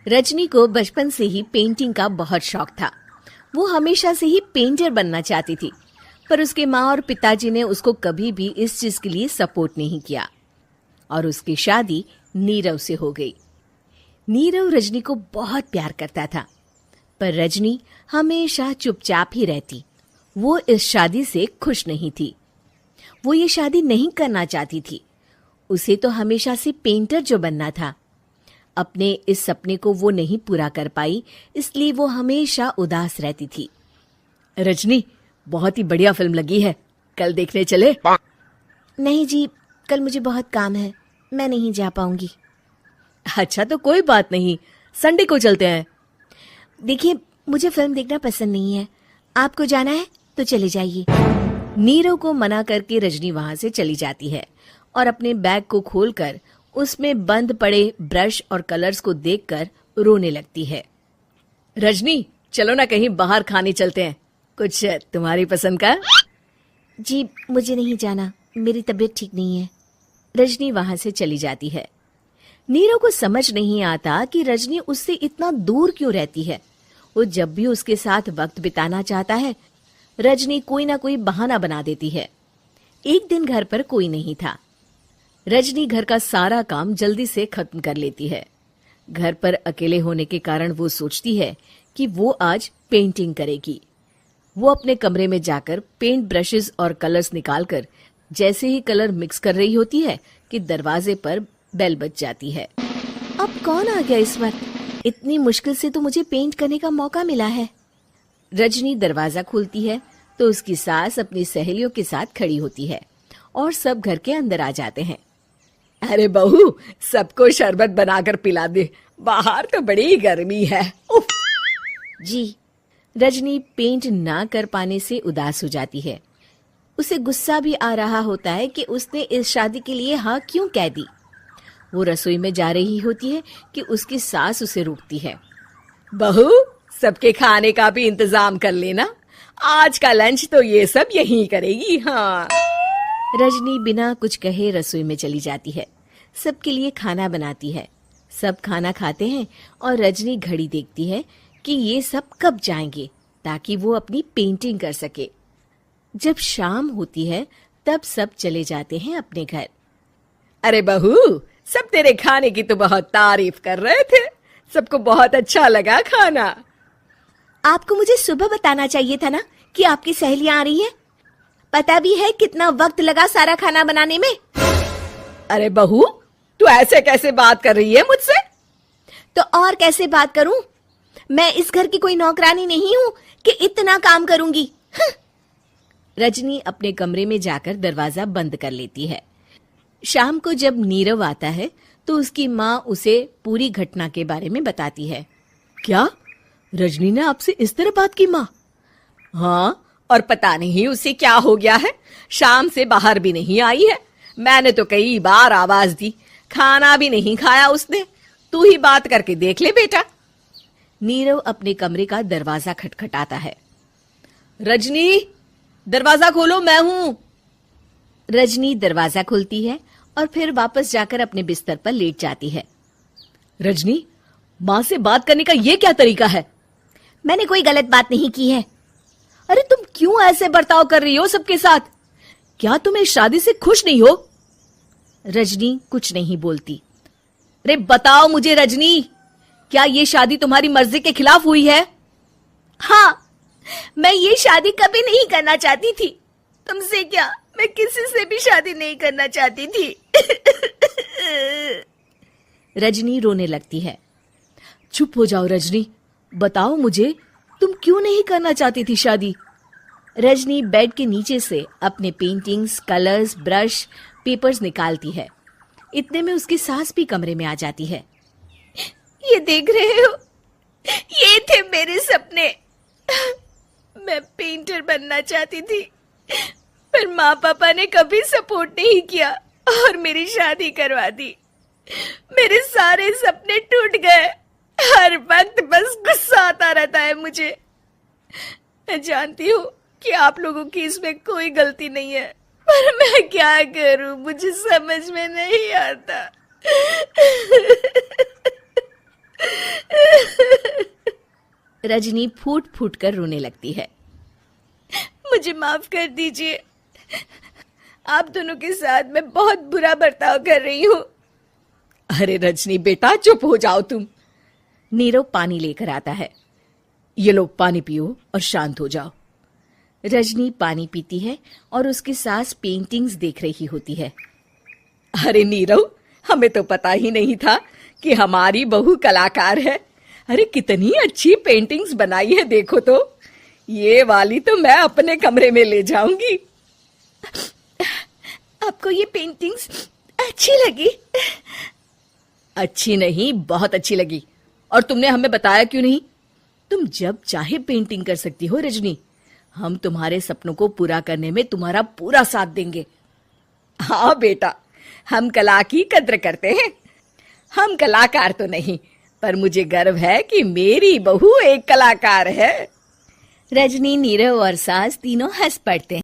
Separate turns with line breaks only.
रजनी को बचपन से ही पेंटिंग का बहुत शौक था। वो हमेशा से ही पेंटर बनना चाहती थी, पर उसके माँ और पिताजी ने उसको कभी भी इस चीज के लिए सपोर्ट नहीं किया और उसकी शादी नीरव से हो गई। नीरव रजनी को बहुत प्यार करता था, पर रजनी हमेशा चुपचाप ही रहती। वो इस शादी से खुश नहीं थी। वो ये शादी नहीं करना चाहती थी। उसे तो हमेशा से पेंटर जो बनना था। अपने इस सपने को वो नहीं पूरा कर पाई, इसलिए वो हमेशा उदास रहती थी। रजनी, बहुत ही बढ़िया फिल्म लगी है, कल देखने चले?
नहीं जी, कल मुझे बहुत काम है, मैं नहीं जा पाऊंगी।
अच्छा तो कोई बात नहीं, संडे को चलते हैं।
देखिए, मुझे फिल्म देखना पसंद नहीं है। आपको जाना है तो चले जाइए।
नीरव को मना करके रजनी वहां से चली जाती है और अपने बैग को खोलकर उसमें बंद पड़े ब्रश और कलर्स को देखकर रोने लगती है। रजनी, चलो ना कहीं बाहर खाने चलते हैं, कुछ तुम्हारी पसंद का।
जी, मुझे नहीं जाना, मेरी तबीयत ठीक नहीं है।
रजनी वहां से चली जाती है। नीरव को समझ नहीं आता कि रजनी उससे इतना दूर क्यों रहती है। वो जब भी उसके साथ वक्त बिताना चाहता है, रजनी कोई ना कोई बहाना बना देती है। एक दिन घर पर कोई नहीं था। रजनी घर का सारा काम जल्दी से खत्म कर लेती है। घर पर अकेले होने के कारण वो सोचती है कि वो आज पेंटिंग करेगी। वो अपने कमरे में जाकर पेंट ब्रशेस और कलर्स निकालकर जैसे ही कलर मिक्स कर रही होती है कि दरवाजे पर बेल बज जाती है।
अब कौन आ गया इस वक्त? इतनी मुश्किल से तो मुझे पेंट करने का मौका मिला है।
रजनी दरवाजा खोलती है तो उसकी सास अपनी सहेलियों के साथ खड़ी होती है और सब घर के अंदर आ जाते हैं। अरे बहू, सबको शरबत बनाकर पिला दे, बाहर तो बड़ी गर्मी है। उफ।
जी।
रजनी पेंट ना कर पाने से उदास हो जाती है। उसे गुस्सा भी आ रहा होता है कि उसने इस शादी के लिए हाँ क्यों कह दी। वो रसोई में जा रही होती है कि उसकी सास उसे रोकती है। बहू, सबके खाने का भी इंतजाम कर लेना, आज का लंच तो ये सब यहीं करेगी। हाँ। रजनी बिना कुछ कहे रसोई में चली जाती है। सबके लिए खाना बनाती है। सब खाना खाते हैं और रजनी घड़ी देखती है कि ये सब कब जाएंगे ताकि वो अपनी पेंटिंग कर सके। जब शाम होती है तब सब चले जाते हैं अपने घर। अरे बहू, सब तेरे खाने की तो बहुत तारीफ कर रहे थे, सबको बहुत अच्छा लगा खाना।
आपको मुझे सुबह बताना चाहिए था ना कि आपकी सहेलियां आ रही हैं। पता भी है कितना वक्त लगा सारा खाना बनाने में।
अरे बहू, तू ऐसे कैसे बात कर रही है मुझसे?
तो और कैसे बात करूं? मैं इस घर की कोई नौकरानी नहीं हूं कि इतना काम करूंगी।
रजनी अपने कमरे में जाकर दरवाजा बंद कर लेती है। शाम को जब नीरव आता है तो उसकी माँ उसे पूरी घटना के बारे में बताती है। क्या रजनी ने आपसे इस तरह बात की माँ? हाँ, और पता नहीं उसे क्या हो गया है, शाम से बाहर भी नहीं आई है। मैंने तो कई बार आवाज दी, खाना भी नहीं खाया उसने। तू ही बात करके देख ले बेटा। नीरव अपने कमरे का दरवाजा खटखटाता है। रजनी, दरवाजा खोलो, मैं हूं। रजनी दरवाजा खोलती है और फिर वापस जाकर अपने बिस्तर पर लेट जाती है। रजनी, माँ से बात करने का ये क्या तरीका है?
मैंने कोई गलत बात नहीं की है।
अरे तुम क्यों ऐसे बर्ताव कर रही हो सबके साथ? क्या तुम इस शादी से खुश नहीं हो? रजनी कुछ नहीं बोलती। अरे बताओ मुझे रजनी, क्या ये शादी तुम्हारी मर्जी के खिलाफ हुई है?
हाँ, मैं ये शादी कभी नहीं करना चाहती थी। तुमसे क्या, मैं किसी से भी शादी नहीं करना चाहती थी।
रजनी रोने लगती है। चुप हो जाओ रजनी, बताओ मुझे, तुम क्यों नहीं करना चाहती थी शादी? रजनी बेड के नीचे से अपने पेंटिंग्स, कलर्स, ब्रश, पेपर्स निकालती है। इतने में उसकी सास भी कमरे में आ जाती है।
ये देख रहे हो, ये थे मेरे सपने। मैं पेंटर बनना चाहती थी, पर माँ पापा ने कभी सपोर्ट नहीं किया और मेरी शादी करवा दी। मेरे सारे सपने टूट गए। हर वक्त बस गुस्सा आता रहता है मुझे। मैं जानती हूँ कि आप लोगों की इसमें कोई गलती नहीं है, पर मैं क्या करूं, मुझे समझ में नहीं आता।
रजनी फूट फूट कर रोने लगती है।
मुझे माफ कर दीजिए, आप दोनों के साथ मैं बहुत बुरा बर्ताव कर रही हूँ।
अरे रजनी बेटा, चुप हो जाओ तुम।
नीरव पानी लेकर आता है।
ये लो पानी पियो और शांत हो जाओ।
रजनी पानी पीती है और उसकी सास पेंटिंग्स देख रही होती है।
अरे नीरव, हमें तो पता ही नहीं था कि हमारी बहू कलाकार है। अरे कितनी अच्छी पेंटिंग्स बनाई है, देखो तो। ये वाली तो मैं अपने कमरे में ले जाऊंगी।
आपको ये पेंटिंग्स अच्छी लगी?
अच्छी नहीं, बहुत अच्छी लगी। और तुमने हमें बताया क्यों नहीं? तुम जब चाहे पेंटिंग कर सकती हो रजनी। हम तुम्हारे सपनों को पूरा करने में तुम्हारा पूरा साथ देंगे। हाँ बेटा, हम कला की कद्र करते हैं। हम कलाकार तो नहीं, पर मुझे गर्व है कि मेरी बहू एक कलाकार है।
रजनी, नीरव और सास तीनों हंस पड़ते हैं।